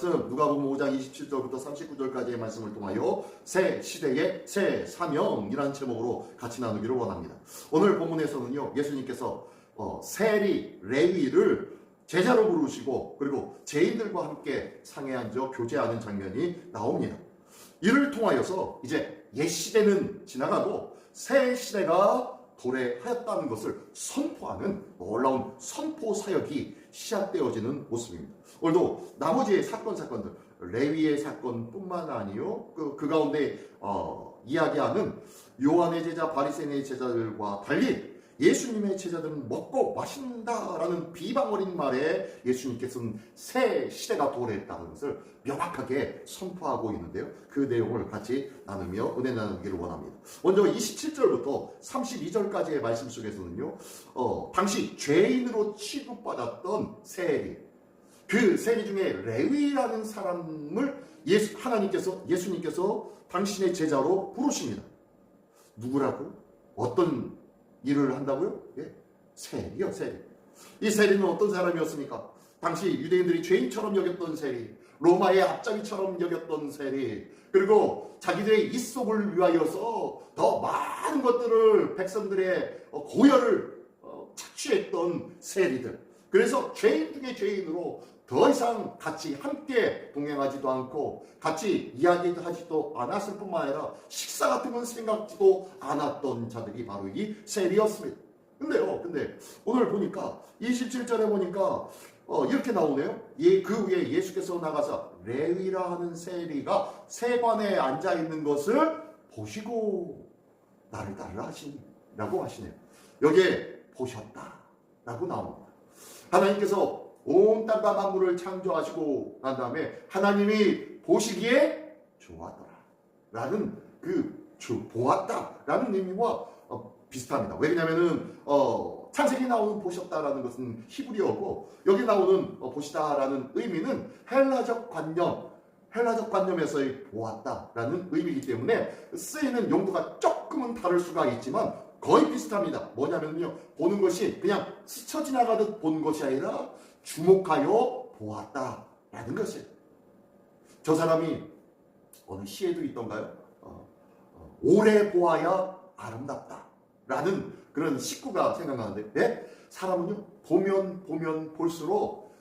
말씀 누가복음 5장 27절부터 39절까지의 말씀을 통하여 새 시대의 새 사명이라는 제목으로 같이 나누기를 원합니다. 오늘 본문에서는요, 예수님께서 세리 레위를 제자로 부르시고 그리고 죄인들과 함께 상에 앉아 교제하는 장면이 나옵니다. 이를 통하여서 이제 옛 시대는 지나가고 새 시대가 도래하였다는 것을 선포하는 놀라운 선포 사역이 시작되어지는 모습입니다. 오늘도 나머지의 사건들, 레위의 사건뿐만 아니요, 그 가운데 이야기하는 요한의 제자, 바리새인의 제자들과 달리 예수님의 제자들은 먹고 마신다라는 비방 어린 말에 예수님께서는 새 시대가 도래했다는 것을 명확하게 선포하고 있는데요. 그 내용을 같이 나누며 은혜 나누기를 원합니다. 먼저 27절부터 32절까지의 말씀 속에서는요, 당시 죄인으로 취급받았던 세리, 그 세리 중에 레위라는 사람을 예수님께서 당신의 제자로 부르십니다. 누구라고? 어떤 일을 한다고요? 예, 세리요, 세리. 이 세리는 어떤 사람이었습니까? 당시 유대인들이 죄인처럼 여겼던 세리, 로마의 앞잡이처럼 여겼던 세리, 그리고 자기들의 입속을 위하여서 더 많은 것들을 백성들의 고혈을 착취했던 세리들. 그래서 죄인 중에 죄인으로 더 이상 같이 함께 동행하지도 않고 같이 이야기하지도 않았을 뿐만 아니라 식사 같은 건 생각지도 않았던 자들이 바로 이 세리였습니다. 근데 오늘 보니까 27절에 보니까 이렇게 나오네요. 그 위에 예수께서 나가서 레위라 하는 세리가 세관에 앉아있는 것을 보시고 나를 따르라 하시라고 하시네요. 여기에 보셨다라고 나옵니다. 하나님께서 온 땅과 만물을 창조하시고 난 다음에 하나님이 보시기에 좋았더라 라는 보았다라는 의미와 비슷합니다. 왜냐면은 창세기 나오는 보셨다라는 것은 히브리어고 여기 나오는 보시다라는 의미는 헬라적 관념에서의 보았다라는 의미이기 때문에 쓰이는 용도가 조금은 다를 수가 있지만 거의 비슷합니다. 뭐냐면요, 보는 것이 그냥 스쳐 지나가듯 보는 것이 아니라 주목하여 보았다라는 것이에요. 저 사람이 어느 시에도 있던가요? 오래 보아야 아름답다라는 그런 식구가 생각나는데, 네? 사람은요, 보면 볼수록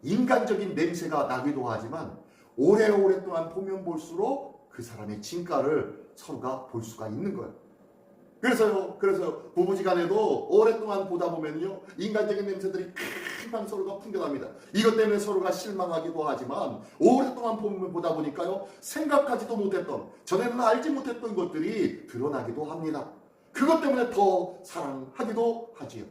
인간적인 냄새가 나기도 하지만 오랫동안 보면 볼수록 그 사람의 진가를 서로가 볼 수가 있는 거예요. 그래서 부부지간에도 오랫동안 보다 보면요, 인간적인 냄새들이 금방 서로가 풍겨납니다. 이것 때문에 서로가 실망하기도 하지만 오랫동안 보다 보니까요, 생각하지도 못했던, 전에는 알지 못했던 것들이 드러나기도 합니다. 그것 때문에 더 사랑하기도 하지요.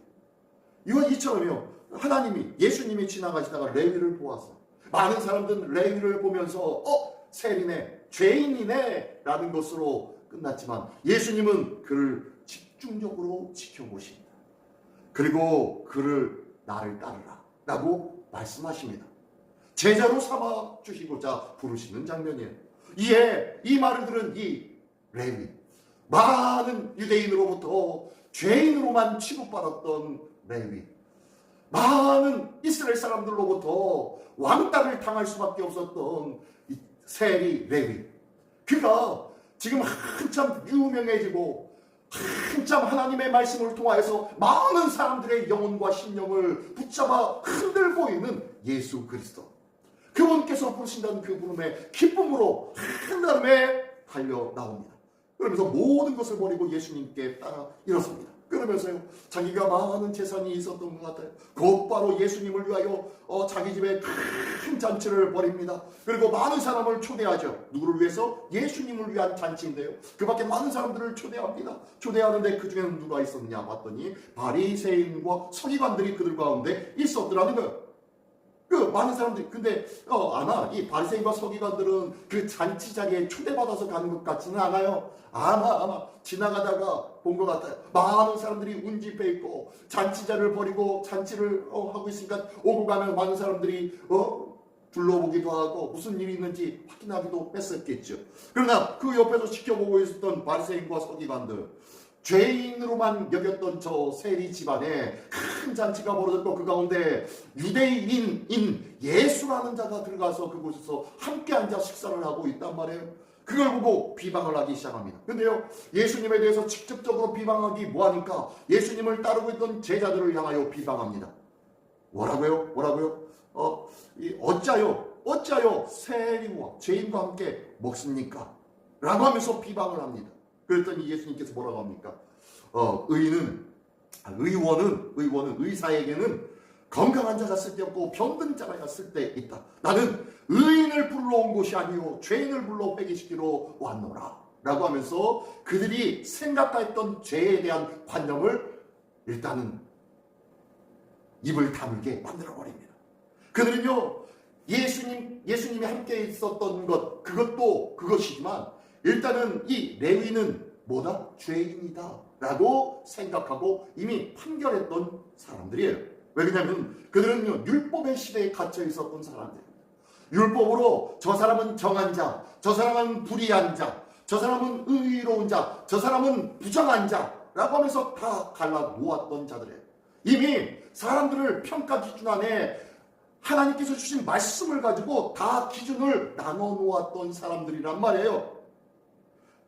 이처럼요, 하나님이, 예수님이 지나가시다가 레위를 보았어요. 많은 사람들은 레위를 보면서 세리네, 죄인이네 라는 것으로 끝났지만 예수님은 그를 집중적으로 지켜보십니다. 그리고 그를 나를 따르라 라고 말씀하십니다. 제자로 삼아 주시고자 부르시는 장면이에요. 이에 이 말을 들은 이 레위, 많은 유대인으로부터 죄인으로만 취급받았던 레위, 많은 이스라엘 사람들로부터 왕따를 당할 수밖에 없었던 이 세리 레위, 그가 지금 한참 유명해지고 한참 하나님의 말씀을 통하여서 많은 사람들의 영혼과 심령을 붙잡아 흔들고 있는 예수 그리스도, 그분께서 부르신다는 그 부름의 기쁨으로 한달음에 달려 나옵니다. 그러면서 모든 것을 버리고 예수님께 따라 일어섭니다. 그러면서요, 자기가 많은 재산이 있었던 것 같아요. 곧바로 예수님을 위하여 자기 집에 큰 잔치를 벌입니다. 그리고 많은 사람을 초대하죠. 누구를 위해서? 예수님을 위한 잔치인데요, 그 밖에 많은 사람들을 초대합니다. 초대하는데 그 중에는 누가 있었느냐 봤더니 바리새인과 서기관들이 그들 가운데 있었더라는 거예요. 그 많은 사람들이, 근데 아마 이 바리새인과 서기관들은 그 잔치 자리에 초대받아서 가는 것 같지는 않아요. 아마 지나가다가 본 것 같아요. 많은 사람들이 운집해 있고 잔치자를 벌이고 잔치를 하고 있으니까 오고 가면 많은 사람들이 둘러보기도 하고 무슨 일이 있는지 확인하기도 했었겠죠. 그러나 그 옆에서 지켜보고 있었던 바리새인과 서기관들, 죄인으로만 여겼던 저 세리 집안에 큰 잔치가 벌어졌고 그 가운데 유대인인 예수라는 자가 들어가서 그곳에서 함께 앉아 식사를 하고 있단 말이에요. 그걸 보고 비방을 하기 시작합니다. 근데요, 예수님에 대해서 직접적으로 비방하기 뭐하니까 예수님을 따르고 있던 제자들을 향하여 비방합니다. 뭐라고요? 어짜요 세리와 죄인과 함께 먹습니까? 라고 하면서 비방을 합니다. 그랬더니 예수님께서 뭐라고 합니까? 의원은 의사에게는 건강한 자가 쓸데없고 병든 자가 쓸데있다. 나는 의인을 불러온 것이 아니요 죄인을 불러 회개시키러 왔노라. 라고 하면서 그들이 생각했던 죄에 대한 관념을 일단은 입을 다물게 만들어버립니다. 그들은요, 예수님이 함께 있었던 것, 그것도 그것이지만 일단은 이 레위는 뭐다? 죄인이다 라고 생각하고 이미 판결했던 사람들이에요. 왜 그러냐면 그들은 율법의 시대에 갇혀 있었던 사람들입니다. 율법으로 저 사람은 정한 자, 저 사람은 불의한 자, 저 사람은 의로운 자, 저 사람은 부정한 자라고 하면서 다 갈라 놓았던 자들이에요. 이미 사람들을 평가 기준 안에 하나님께서 주신 말씀을 가지고 다 기준을 나눠 놓았던 사람들이란 말이에요.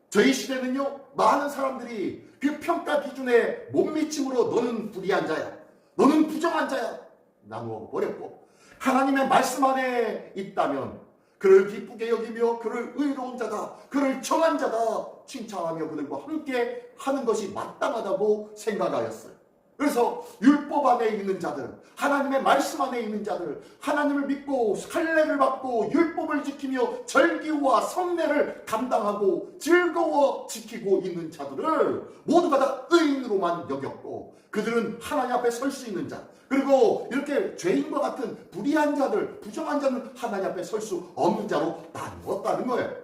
저희 시대는요, 많은 사람들이 그 평가 기준에 못 미침으로 너는 불의한 자야, 너는 부정한 자야 나누어 버렸고, 하나님의 말씀 안에 있다면 그를 기쁘게 여기며 그를 의로운 자다, 그를 정한 자다 칭찬하며 그들과 함께 하는 것이 마땅하다고 생각하였어요. 그래서 율법 안에 있는 자들, 하나님의 말씀 안에 있는 자들, 하나님을 믿고 할례를 받고 율법을 지키며 절기와 성례를 감당하고 즐거워 지키고 있는 자들을 모두가 다 의인으로만 여겼고, 그들은 하나님 앞에 설 수 있는 자, 그리고 이렇게 죄인과 같은 불의한 자들, 부정한 자는 하나님 앞에 설 수 없는 자로 나누었다는 거예요.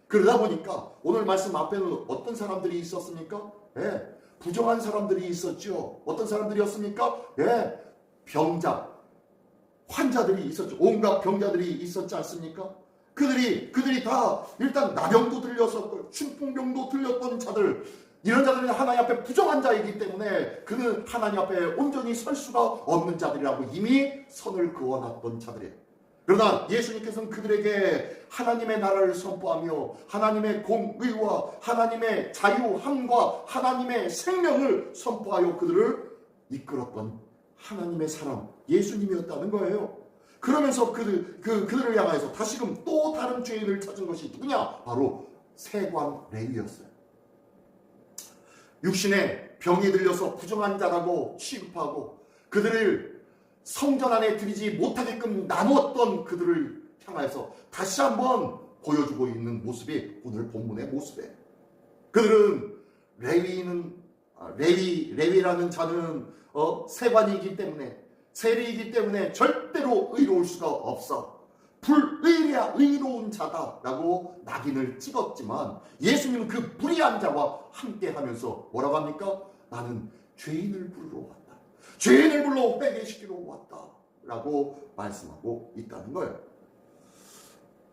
그러다 보니까 오늘 말씀 앞에는 어떤 사람들이 있었습니까? 부정한 사람들이 있었죠. 어떤 사람들이었습니까? 병자, 환자들이 있었죠. 온갖 병자들이 있었지 않습니까? 그들이 다 일단 나병도 들렸었고 중풍병도 들렸던 자들, 이런 자들은 하나님 앞에 부정한 자이기 때문에 그는 하나님 앞에 온전히 설 수가 없는 자들이라고 이미 선을 그어놨던 자들이에요. 그러나 예수님께서는 그들에게 하나님의 나라를 선포하며 하나님의 공의와 하나님의 자유함과 하나님의 생명을 선포하여 그들을 이끌었던 하나님의 사람 예수님이었다는 거예요. 그러면서 그들을 향하여서 다시금 또 다른 죄인을 찾은 것이 누구냐? 바로 세관 레위였어요. 육신에 병이 들려서 부정한 자라고 취급하고 그들을 성전 안에 들이지 못하게끔 나누었던 그들을 향해서 다시 한번 보여주고 있는 모습이 오늘 본문의 모습이에요. 그들은 레위라는 자는 세관이기 때문에, 세리이기 때문에 절대로 의로울 수가 없어. 불의야 의로운 자다라고 낙인을 찍었지만 예수님은 그 불의한 자와 함께 하면서 뭐라고 합니까? 나는 죄인을 부르러 왔다. 죄인을 불러 회개시키러 왔다 라고 말씀하고 있다는 거예요.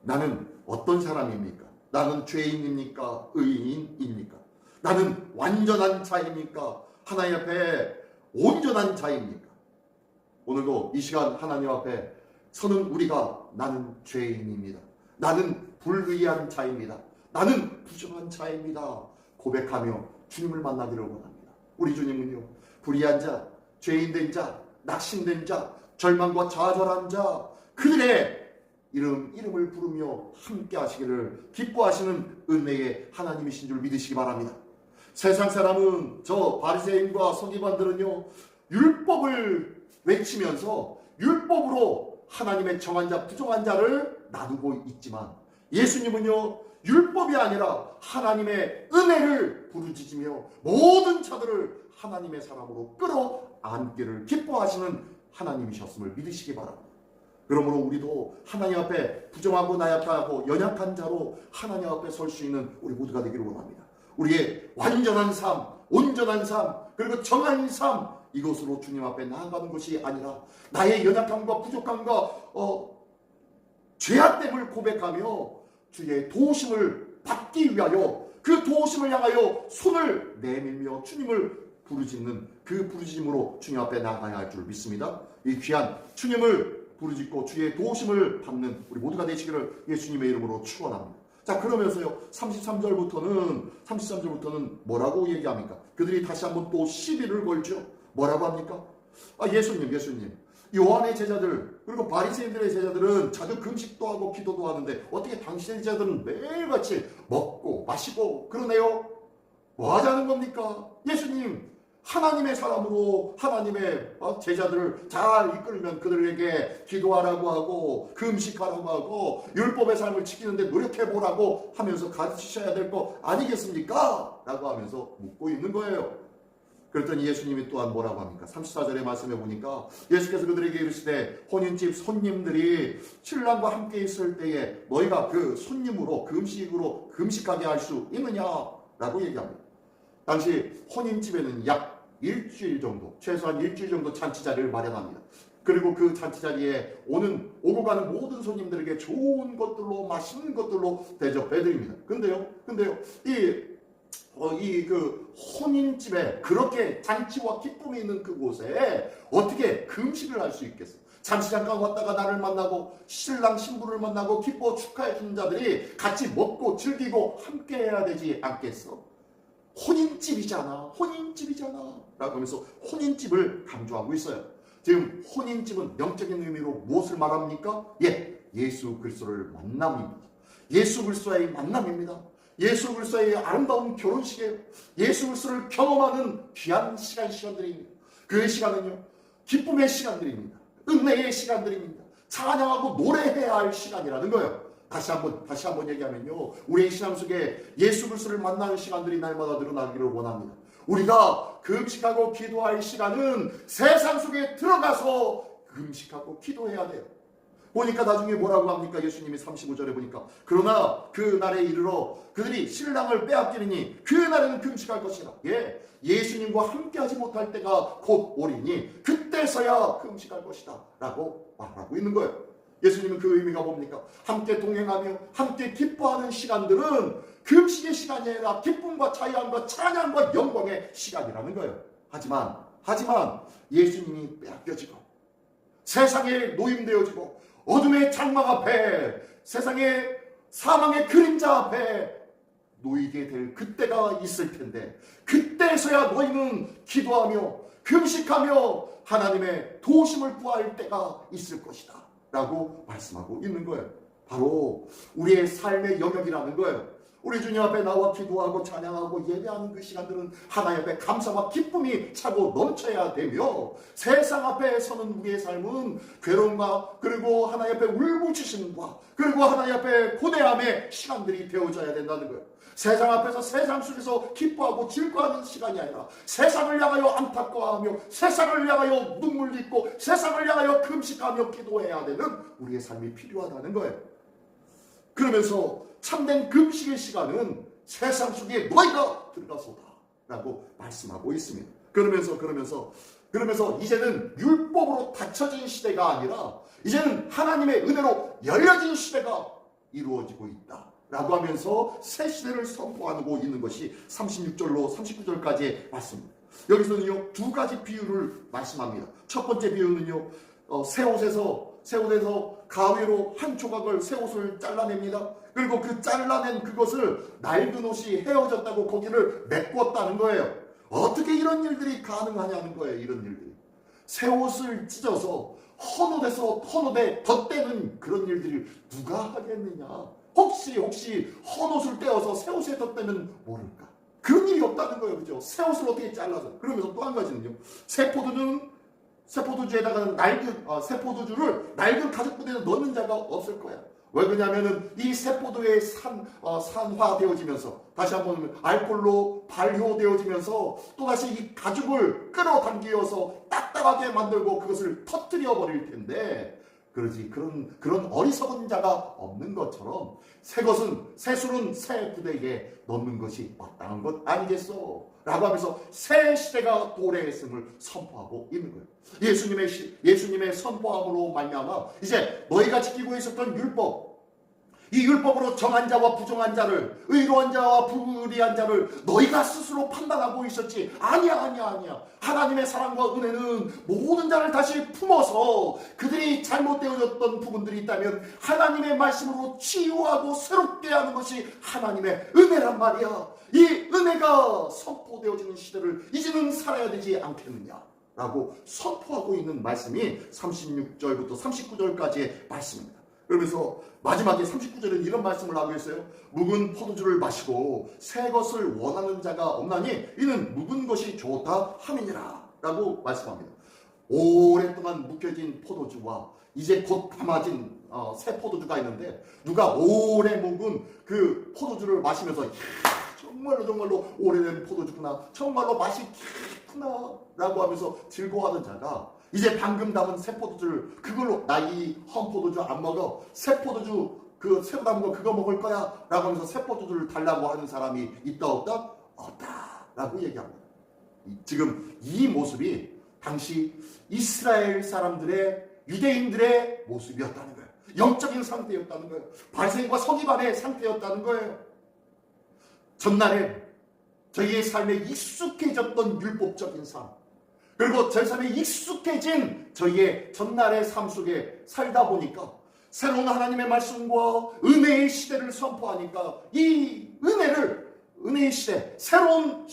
나는 어떤 사람입니까? 나는 죄인입니까? 의인입니까? 나는 완전한 자입니까? 하나님 앞에 온전한 자입니까? 오늘도 이 시간 하나님 앞에 서는 우리가 나는 죄인입니다, 나는 불의한 자입니다, 나는 부정한 자입니다 고백하며 주님을 만나기를 원합니다. 우리 주님은요, 불의한 자, 죄인된 자, 낙심된 자, 절망과 좌절한 자, 그들의 이름을 부르며 함께 하시기를 기뻐하시는 은혜의 하나님이신 줄 믿으시기 바랍니다. 세상 사람은 저 바리새인과 서기관들은요, 율법을 외치면서 율법으로 하나님의 정한 자, 부정한 자를 나누고 있지만 예수님은요, 율법이 아니라 하나님의 은혜를 부르짖으며 모든 자들을 하나님의 사람으로 끌어안기를 기뻐하시는 하나님이셨음을 믿으시기 바랍니다. 그러므로 우리도 하나님 앞에 부정하고 나약하고 연약한 자로 하나님 앞에 설 수 있는 우리 모두가 되기를 원합니다. 우리의 완전한 삶, 온전한 삶, 그리고 정한 삶, 이것으로 주님 앞에 나아가는 것이 아니라 나의 연약함과 부족함과 죄악됨을 고백하며 주의 도우심을 받기 위하여 그 도우심을 향하여 손을 내밀며 주님을 부르짖는 그 부르짖음으로 주님 앞에 나가야 할 줄 믿습니다. 이 귀한 주님을 부르짖고 주의 도우심을 받는 우리 모두가 되시기를 예수님의 이름으로 축원합니다. 자, 그러면서요 33절부터는 뭐라고 얘기합니까? 그들이 다시 한번 또 시비를 걸죠. 뭐라고 합니까? 예수님 요한의 제자들 그리고 바리새인들의 제자들은 자주 금식도 하고 기도도 하는데 어떻게 당신의 제자들은 매일같이 먹고 마시고 그러네요? 뭐 하자는 겁니까? 예수님 하나님의 사람으로 하나님의 제자들을 잘 이끌면 그들에게 기도하라고 하고 금식하라고 하고 율법의 삶을 지키는데 노력해보라고 하면서 가르치셔야 될 거 아니겠습니까? 라고 하면서 묻고 있는 거예요. 그랬더니 예수님이 또한 뭐라고 합니까? 34절의 말씀에 보니까 예수께서 그들에게 이르시되 혼인집 손님들이 신랑과 함께 있을 때에 너희가 그 손님으로 금식하게 할 수 있느냐라고 얘기합니다. 당시 혼인집에는 약 일주일 정도, 최소한 일주일 정도 잔치 자리를 마련합니다. 그리고 그 잔치 자리에 오고 가는 모든 손님들에게 좋은 것들로 맛있는 것들로 대접해드립니다. 근데요, 그 혼인집에 그렇게 잔치와 기쁨이 있는 그곳에 어떻게 금식을 할 수 있겠어? 잠시 잠깐 왔다가 나를 만나고 신랑 신부를 만나고 기뻐 축하해 주는 자들이 같이 먹고 즐기고 함께 해야 되지 않겠어? 혼인집이잖아 라고 하면서 혼인집을 강조하고 있어요. 지금 혼인집은 영적인 의미로 무엇을 말합니까? 예수 그리스도를 만남입니다. 예수 그리스도의 만남입니다. 예수 그리스도의 아름다운 결혼식이에요. 예수 그리스도를 경험하는 귀한 시간들입니다. 그 시간은요 기쁨의 시간들입니다. 은혜의 시간들입니다. 찬양하고 노래해야 할 시간이라는 거예요. 다시 한번 얘기하면요 우리의 신앙 속에 예수 그리스도를 만나는 시간들이 날마다 늘어나기를 원합니다. 우리가 금식하고 기도할 시간은 세상 속에 들어가서 금식하고 기도해야 돼요. 보니까 나중에 뭐라고 합니까? 예수님이 35절에 보니까 그러나 그 날에 이르러 그들이 신랑을 빼앗기리니 그 날에는 금식할 것이라. 예수님과 함께하지 못할 때가 곧 오리니 그때서야 금식할 것이다 라고 말하고 있는 거예요. 예수님은 그 의미가 뭡니까? 함께 동행하며 함께 기뻐하는 시간들은 금식의 시간이 아니라 기쁨과 자유함과 찬양과 영광의 시간이라는 거예요. 하지만 예수님이 빼앗겨지고 세상에 노임되어지고 어둠의 장막 앞에 세상의 사망의 그림자 앞에 놓이게 될 그때가 있을 텐데 그때서야 너희는 기도하며 금식하며 하나님의 도우심을 구할 때가 있을 것이다 라고 말씀하고 있는 거예요. 바로 우리의 삶의 영역이라는 거예요. 우리 주님 앞에 나와 기도하고 찬양하고 예배하는 그 시간들은 하나님 앞에 감사와 기쁨이 차고 넘쳐야 되며 세상 앞에 서는 우리의 삶은 괴로움과 그리고 하나님 앞에 울부짖음과 그리고 하나님 앞에 고대함의 시간들이 되어져야 된다는 거예요. 세상 앞에서 세상 속에서 기뻐하고 즐거워하는 시간이 아니라 세상을 향하여 안타까워하며 세상을 향하여 눈물 짓고 세상을 향하여 금식하며 기도해야 되는 우리의 삶이 필요하다는 거예요. 그러면서 참된 금식의 시간은 세상 속에 너희가 들어가소다 라고 말씀하고 있습니다. 그러면서 이제는 율법으로 닫혀진 시대가 아니라 이제는 하나님의 은혜로 열려진 시대가 이루어지고 있다 라고 하면서 새 시대를 선포하고 있는 것이 36절로 39절까지의 말씀입니다. 여기서는요 두 가지 비유를 말씀합니다. 첫 번째 비유는요 새 옷에서 가위로 한 조각을 새 옷을 잘라냅니다. 그리고 그 잘라낸 그것을 낡은 옷이 헤어졌다고 거기를 메꿨다는 거예요. 어떻게 이런 일들이 가능하냐는 거예요. 이런 일들이 새 옷을 찢어서 헌 옷에 덧대는 그런 일들을 누가 하겠느냐. 혹시 헌 옷을 떼어서 새 옷에 덧대면 모를까. 그런 일이 없다는 거예요. 그죠? 새 옷을 어떻게 잘라서. 그러면서 또 한 가지는요 새포도주에다가 새포도주를 낡은 가죽 부대에 넣는 자가 없을 거야. 왜 그러냐면은 이 새포도에 산화되어지면서 다시 한번 알코올로 발효되어지면서 또다시 이 가죽을 끌어당기어서 딱딱하게 만들고 그것을 터뜨려 버릴 텐데 그러지 그런 어리석은 자가 없는 것처럼 새술은 새 부대에 넣는 것이 마땅한 것 아니겠어? 라고 하면서 새 시대가 도래했음을 선포하고 있는 거예요. 예수님의 선포함으로 말미암아 이제 너희가 지키고 있었던 율법 이 율법으로 정한 자와 부정한 자를, 의로한 자와 불의한 자를 너희가 스스로 판단하고 있었지. 아니야. 하나님의 사랑과 은혜는 모든 자를 다시 품어서 그들이 잘못되어졌던 부분들이 있다면 하나님의 말씀으로 치유하고 새롭게 하는 것이 하나님의 은혜란 말이야. 이 은혜가 선포되어지는 시대를 이제는 살아야 되지 않겠느냐 라고 선포하고 있는 말씀이 36절부터 39절까지의 말씀입니다. 그러면서 마지막에 39절은 이런 말씀을 하고 있어요. 묵은 포도주를 마시고 새 것을 원하는 자가 없나니 이는 묵은 것이 좋다 함이니라 라고 말씀합니다. 오랫동안 묵혀진 포도주와 이제 곧 담아진 새 포도주가 있는데, 누가 오래 묵은 그 포도주를 마시면서 정말로 오래된 포도주구나, 정말로 맛이 깊구나 라고 하면서 즐거워하는 자가 이제 방금 담은 새 포도주를, 그걸로 나 이 헌 포도주 안 먹어, 새 포도주 그 새로 담은 거 그거 먹을 거야 라고 하면서 새 포도주를 달라고 하는 사람이 있다 없다? 없다 라고 얘기합니다. 지금 이 모습이 당시 이스라엘 사람들의, 유대인들의 모습이었다는 거예요. 영적인 상태였다는 거예요. 발생과 서기반의 상태였다는 거예요. 전날에 저희의 삶에 익숙해졌던 율법적인 삶, 그리고 저희 삶에 익숙해진 저희의 전날의 삶 속에 살다 보니까 새로운 하나님의 말씀과 은혜의 시대를 선포하니까 이 은혜의 시대, 새로운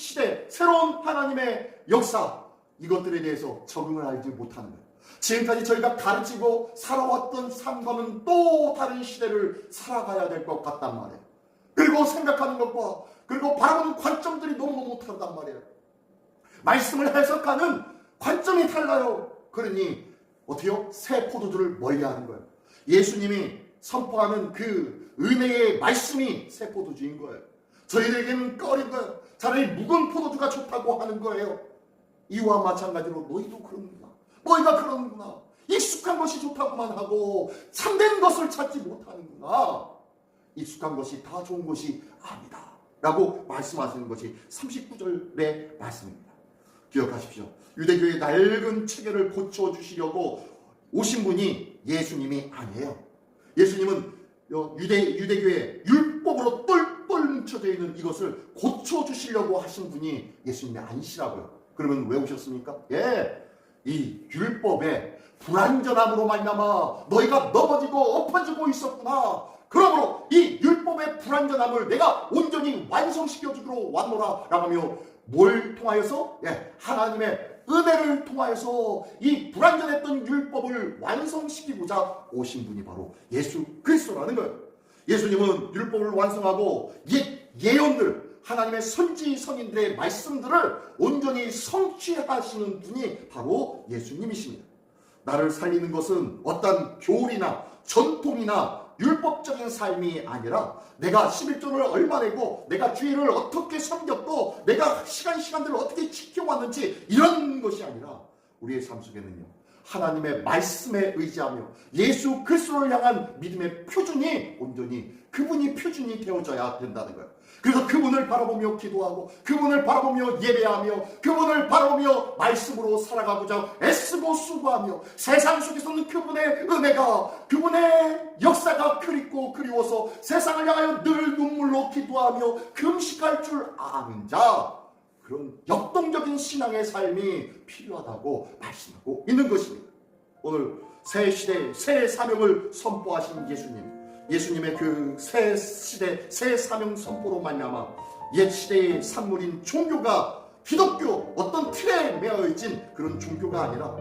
하나님의 역사, 이것들에 대해서 적응을 알지 못하는 거예요. 지금까지 저희가 가르치고 살아왔던 삶과는 또 다른 시대를 살아가야 될 것 같단 말이에요. 그리고 생각하는 것과 그리고 바라보는 관점들이 너무너무 다르단 말이에요. 말씀을 해석하는 관점이 달라요. 그러니 어때요? 새 포도주를 멀리하는 거예요. 예수님이 선포하는 그 은혜의 말씀이 새 포도주인 거예요. 저희에게는 꺼린 거예요. 차라리 묵은 포도주가 좋다고 하는 거예요. 이와 마찬가지로 너희도 그러는구나, 너희가 그러는구나, 익숙한 것이 좋다고만 하고 참된 것을 찾지 못하는구나, 익숙한 것이 다 좋은 것이 아니다 라고 말씀하시는 것이 39절의 말씀입니다. 기억하십시오. 유대교의 낡은 체계를 고쳐주시려고 오신 분이 예수님이 아니에요. 예수님은 유대교의 율법으로 똘똘 뭉쳐져 있는 이것을 고쳐주시려고 하신 분이 예수님이 아니시라고요. 그러면 왜 오셨습니까? 이 율법의 불완전함으로 말미암아 너희가 넘어지고 엎어지고 있었구나. 그러므로 이 율법의 불완전함을 내가 온전히 완성시켜주기로 왔노라 라고 하며, 뭘 통하여서? 하나님의 은혜를 통하여서 이 불완전했던 율법을 완성시키고자 오신 분이 바로 예수 그리스도라는 거예요. 예수님은 율법을 완성하고 예언들, 하나님의 선지 선인들의 말씀들을 온전히 성취하시는 분이 바로 예수님이십니다. 나를 살리는 것은 어떤 교리나 전통이나 율법적인 삶이 아니라 내가 11조를 얼마 내고 내가 주일을 어떻게 섬겼고 내가 시간들을 어떻게 지켜왔는지 이런 것이 아니라 우리의 삶 속에는요, 하나님의 말씀에 의지하며 예수 그리스도를 향한 믿음의 표준이 온전히 그분이 표준이 되어져야 된다는 거예요. 그래서 그분을 바라보며 기도하고 그분을 바라보며 예배하며 그분을 바라보며 말씀으로 살아가고자 애쓰고 수고하며 세상 속에서는 그분의 은혜가, 그분의 역사가 그립고 그리워서 세상을 향하여 늘 눈물로 기도하며 금식할 줄 아는 자, 그런 역동적인 신앙의 삶이 필요하다고 말씀하고 있는 것입니다. 오늘 새 시대 새 사명을 선포하신 예수님의 그 새 시대 새 사명 선포로 말미암아 옛 시대의 산물인 종교가 기독교 어떤 틀에 매어있진 그런 종교가 아니라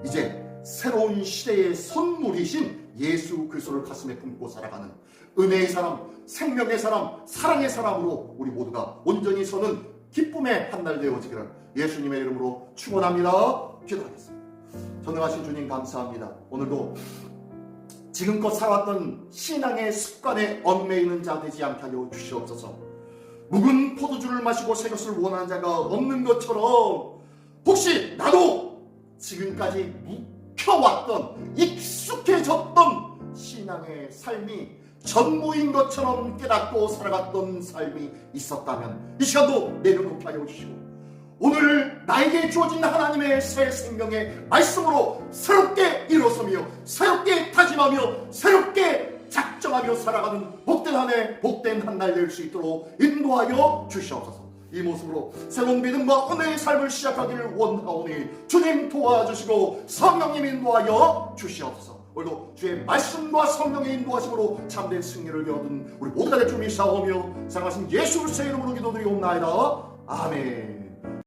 이제 새로운 시대의 선물이신 예수 그리스도를 가슴에 품고 살아가는 은혜의 사람, 생명의 사람, 사랑의 사람으로 우리 모두가 온전히 서는 기쁨의 한날 되어지기를 예수님의 이름으로 축원합니다. 기도하겠습니다. 전능하신 주님 감사합니다. 오늘도 지금껏 살아왔던 신앙의 습관에 얽매이는 자 되지 않게 하여 주시옵소서. 묵은 포도주를 마시고 새 것을 원하는 자가 없는 것처럼 혹시 나도 지금까지 묵혀왔던 익숙해졌던 신앙의 삶이 전부인 것처럼 깨닫고 살아갔던 삶이 있었다면 이 시간도 내려놓게 하여 주시고 오늘 나에게 주어진 하나님의 새 생명의 말씀으로 새롭게 일어서며 새롭게 다짐하며 새롭게 작정하며 살아가는 복된 한 해, 복된 한 날 될 수 있도록 인도하여 주시옵소서. 이 모습으로 새로운 믿음과 은혜의 삶을 시작하기를 원하오니 주님 도와주시고 성령님 인도하여 주시옵소서. 오늘도 주의 말씀과 성령의 인도하심으로 참된 승리를 거둔 우리 모두가 될 줄 믿사오며 사랑하신 예수 그리스도의 이름으로 기도드리옵나이다. 아멘.